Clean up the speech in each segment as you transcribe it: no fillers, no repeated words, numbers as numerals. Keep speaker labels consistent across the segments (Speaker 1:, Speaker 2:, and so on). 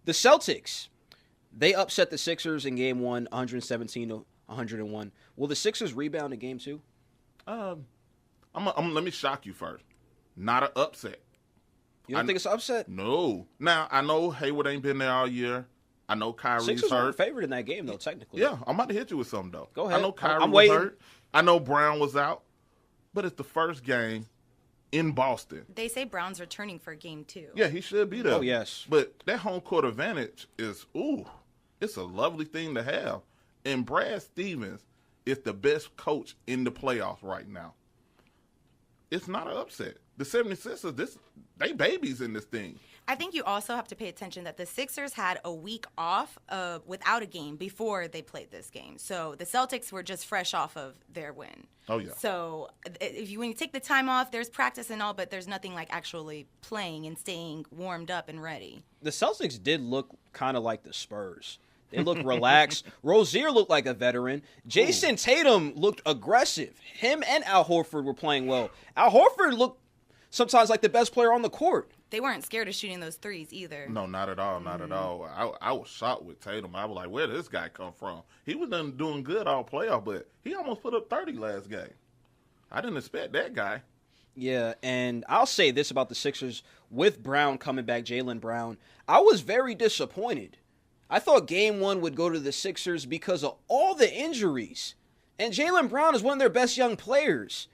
Speaker 1: The Celtics, they upset the Sixers in Game 1, 117-101. Will the Sixers rebound in Game 2?
Speaker 2: Let me shock you first. Not an upset.
Speaker 1: You don't think it's an upset?
Speaker 2: No. Now, I know Hayward ain't been there all year. I know Kyrie's
Speaker 1: Sixers
Speaker 2: hurt.
Speaker 1: were favored in that game, though, technically.
Speaker 2: Yeah, I'm about to hit you with something, though.
Speaker 1: Go ahead.
Speaker 2: I know Kyrie
Speaker 1: I'm
Speaker 2: was
Speaker 1: waiting.
Speaker 2: hurt. I know Brown was out. But it's the first game in Boston.
Speaker 3: They say Brown's returning for Game 2.
Speaker 2: Yeah, he should be there.
Speaker 1: Oh, yes.
Speaker 2: But that home court advantage is, it's a lovely thing to have. And Brad Stevens is the best coach in the playoffs right now. It's not an upset. The 76ers, they babies in this thing.
Speaker 3: I think you also have to pay attention that the Sixers had a week off without a game before they played this game. So the Celtics were just fresh off of their win.
Speaker 2: Oh, yeah.
Speaker 3: So when you take the time off, there's practice and all, but there's nothing like actually playing and staying warmed up and ready.
Speaker 1: The Celtics did look kind of like the Spurs. They looked relaxed. Rozier looked like a veteran. Jason Tatum looked aggressive. Him and Al Horford were playing well. Al Horford looked sometimes like the best player on the court.
Speaker 3: They weren't scared of shooting those threes either.
Speaker 2: No, not at all, not at all. I was shocked with Tatum. I was like, where did this guy come from? He was doing good all playoff, but he almost put up 30 last game. I didn't expect that guy.
Speaker 1: Yeah, and I'll say this about the Sixers. With Brown coming back, Jaylen Brown, I was very disappointed. I thought Game 1 would go to the Sixers because of all the injuries. And Jaylen Brown is one of their best young players.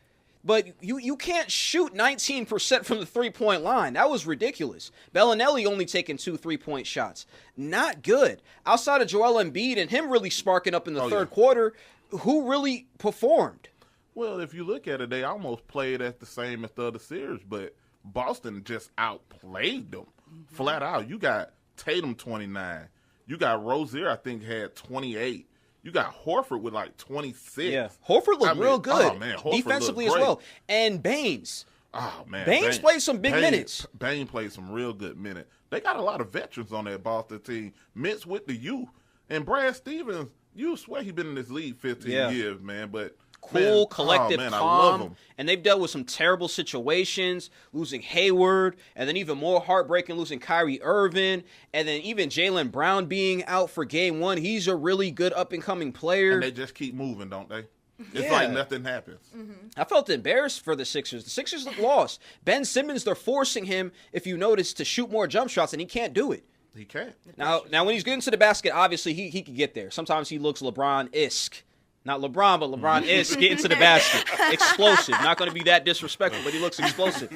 Speaker 1: But you can't shoot 19% from the three-point line. That was ridiculous. Bellinelli only taking 2 3-point shots. Not good. Outside of Joel Embiid and him really sparking up in the third quarter, who really performed?
Speaker 2: Well, if you look at it, they almost played at the same as the other series, but Boston just outplayed them. Flat out. You got Tatum 29. You got Rozier, I think, had 28. You got Horford with like 26.
Speaker 1: Yeah, Horford looked real good.
Speaker 2: Oh, man, Horford
Speaker 1: defensively
Speaker 2: looked
Speaker 1: as
Speaker 2: great.
Speaker 1: well. And Baines.
Speaker 2: Oh, man.
Speaker 1: Baines played some big minutes.
Speaker 2: Baines played some real good minutes. They got a lot of veterans on that Boston team, mixed with the youth. And Brad Stevens, you swear he been in this league 15 years, man. But
Speaker 1: cool, collective,
Speaker 2: I love
Speaker 1: calm,
Speaker 2: him.
Speaker 1: and they've dealt with some terrible situations, losing Hayward, and then even more heartbreaking, losing Kyrie Irving, and then even Jaylen Brown being out for Game 1. He's a really good up-and-coming player.
Speaker 2: And they just keep moving, don't they? It's like nothing happens.
Speaker 3: Mm-hmm.
Speaker 1: I felt embarrassed for the Sixers. The Sixers look lost. Ben Simmons, they're forcing him, if you notice, to shoot more jump shots, and he can't do it.
Speaker 2: He can't.
Speaker 1: Now when he's getting to the basket, obviously he can get there. Sometimes he looks LeBron-esque. Not LeBron, but LeBron is getting to the basket. Explosive. Not going to be that disrespectful, but he looks explosive.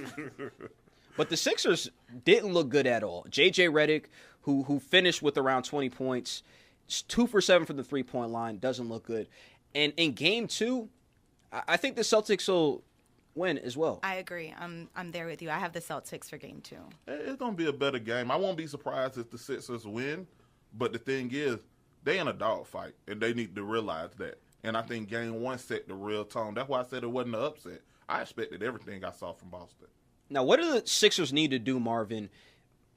Speaker 1: But the Sixers didn't look good at all. J.J. Redick, who finished with around 20 points, 2 for 7 from the three-point line, doesn't look good. And in Game 2, I think the Celtics will win as well.
Speaker 3: I agree. I'm there with you. I have the Celtics for Game 2.
Speaker 2: It's going to be a better game. I won't be surprised if the Sixers win, but the thing is, they in a dogfight, and they need to realize that. And I think Game 1 set the real tone. That's why I said it wasn't an upset. I expected everything I saw from Boston.
Speaker 1: Now, what do the Sixers need to do, Marvin,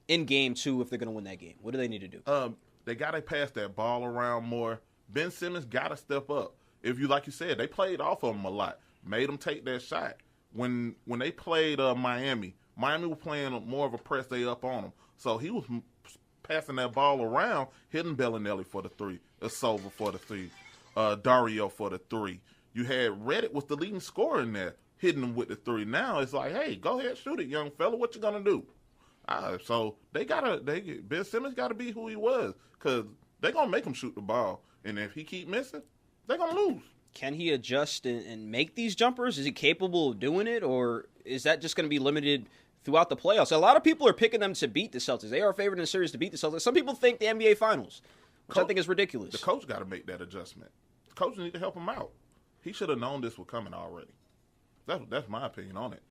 Speaker 1: in Game 2 if they're going to win that game? What do they need to do?
Speaker 2: They got to pass that ball around more. Ben Simmons got to step up. If you, like you said, they played off of him a lot, made him take that shot. When they played Miami was playing more of a press day up on him. So he was passing that ball around, hitting Bellinelli for the 3, Silva for the 3. Dario for the 3. You had Redick was the leading scorer in there, hitting him with the 3. Now it's like, hey, go ahead, shoot it, young fella. What you gonna do? So Ben Simmons gotta be who he was, because they're gonna make him shoot the ball, and if he keep missing, they're gonna lose.
Speaker 1: Can he adjust and make these jumpers? Is he capable of doing it, or is that just going to be limited throughout the playoffs? A lot of people are picking them to beat the Celtics. They are favored in the series to beat the Celtics. Some people think the NBA Finals, which I think is ridiculous.
Speaker 2: The coach got to make that adjustment. The coach need to help him out. He should have known this was coming already. That's my opinion on it.